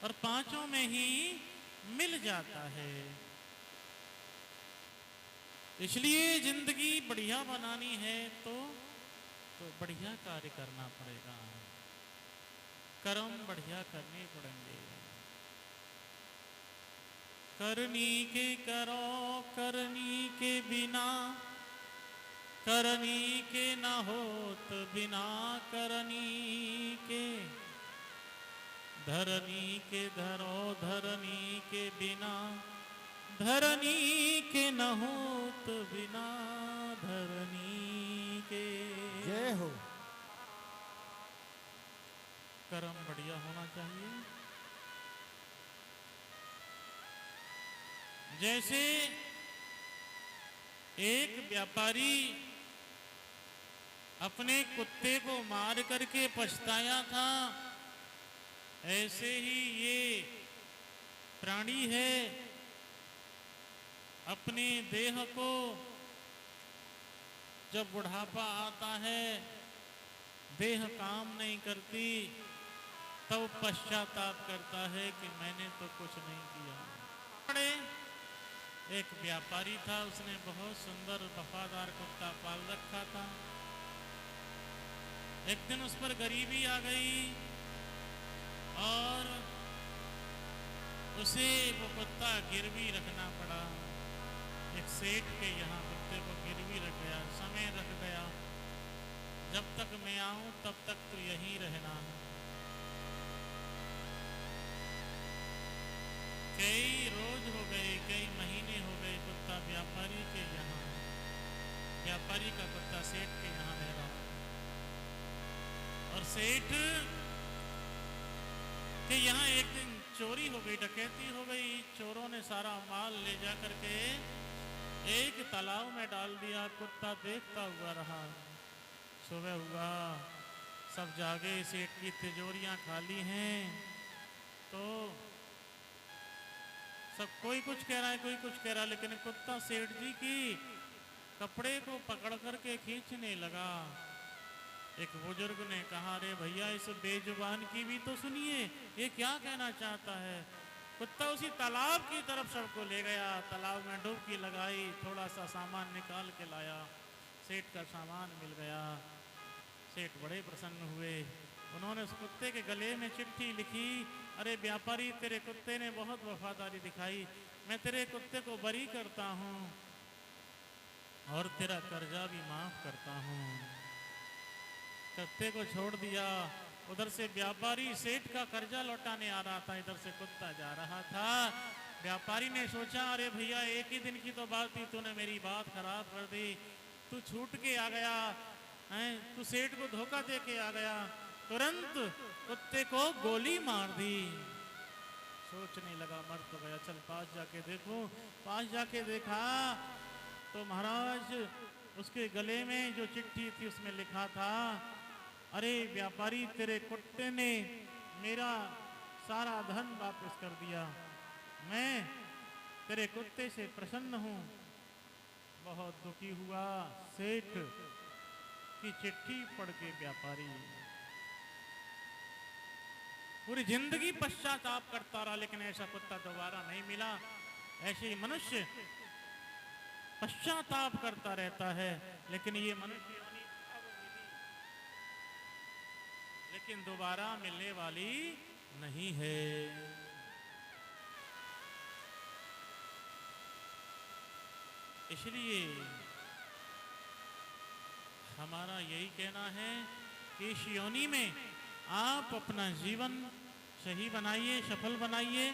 और पांचों में ही मिल जाता है। इसलिए जिंदगी बढ़िया बनानी है तो बढ़िया कार्य करना पड़ेगा, कर्म बढ़िया करने पड़ेंगे। करनी के करो करनी के बिना, करनी के न होत बिना करनी के, धरनी के धरो धरनी के बिना, धरनी के न होत बिना धरनी के। जय हो। कर्म बढ़िया होना चाहिए। जैसे एक व्यापारी अपने कुत्ते को मार करके पछताया था, ऐसे ही ये प्राणी है अपने देह को जब बुढ़ापा आता है, देह काम नहीं करती, तब पश्चाताप करता है कि मैंने तो कुछ नहीं किया। एक व्यापारी था, उसने बहुत सुंदर वफादार कुत्ता पाल रखा था। एक दिन उस पर गरीबी आ गई और उसे वो कुत्ता गिरवी रखना पड़ा। एक सेठ के यहाँ कुत्ते को गिरवी रख गया, समय रख गया, जब तक मैं आऊं तब तक तो यहीं रहना। कई रोज हो गए, कई महीने हो गए, कुत्ता व्यापारी के यहाँ, व्यापारी का कुत्ता सेठ के यहाँ रह रहा। और सेठ के यहाँ एक दिन चोरी हो गई, डकैती हो गई। चोरों ने सारा माल ले जा करके एक तालाब में डाल दिया। कुत्ता देखता हुआ रहा। सुबह हुआ, सब जागे, सेठ की तिजोरियां खाली हैं, तो सब कोई कुछ कह रहा है, कोई कुछ कह रहा है, लेकिन कुत्ता सेठ जी की कपड़े को पकड़ करके खींचने लगा। एक बुजुर्ग ने कहा, अरे भैया इस बेजुबान की भी तो सुनिए, ये क्या कहना चाहता है। कुत्ता उसी तालाब की तरफ सबको ले गया, तालाब में डुबकी लगाई, थोड़ा सा सामान निकाल के लाया, सेठ का सामान मिल गया। सेठ बड़े प्रसन्न हुए। उन्होंने उस कुत्ते के गले में चिट्ठी लिखी, अरे व्यापारी तेरे कुत्ते ने बहुत वफादारी दिखाई, मैं तेरे कुत्ते को बरी करता हूँ और तेरा कर्जा भी माफ करता हूँ। कुत्ते को छोड़ दिया। उधर से व्यापारी सेठ का कर्जा लौटाने आ रहा था, इधर से कुत्ता जा रहा था। व्यापारी ने सोचा, अरे भैया एक ही दिन की तो बात थी, तूने मेरी बात खराब कर दी, तू छूट के आ गया है, तू सेठ को धोखा दे के आ गया। तुरंत कुत्ते को गोली मार दी। सोचने लगा, मर तो गया, चल पास जाके देखूं। पास जाके देखा तो महाराज उसके गले में जो चिट्ठी थी उसमें लिखा था, अरे व्यापारी तेरे कुत्ते ने मेरा सारा धन वापस कर दिया, मैं तेरे कुत्ते से प्रसन्न हूँ। बहुत दुखी हुआ। सेठ की चिट्ठी पढ़ के व्यापारी पूरी जिंदगी पश्चाताप करता रहा, लेकिन ऐसा कुत्ता दोबारा नहीं मिला। ऐसे ही मनुष्य पश्चाताप करता रहता है, लेकिन ये मनुष्य लेकिन दोबारा मिलने वाली नहीं है। इसलिए हमारा यही कहना है कि इस योनि में आप अपना जीवन सही बनाइए, सफल बनाइए।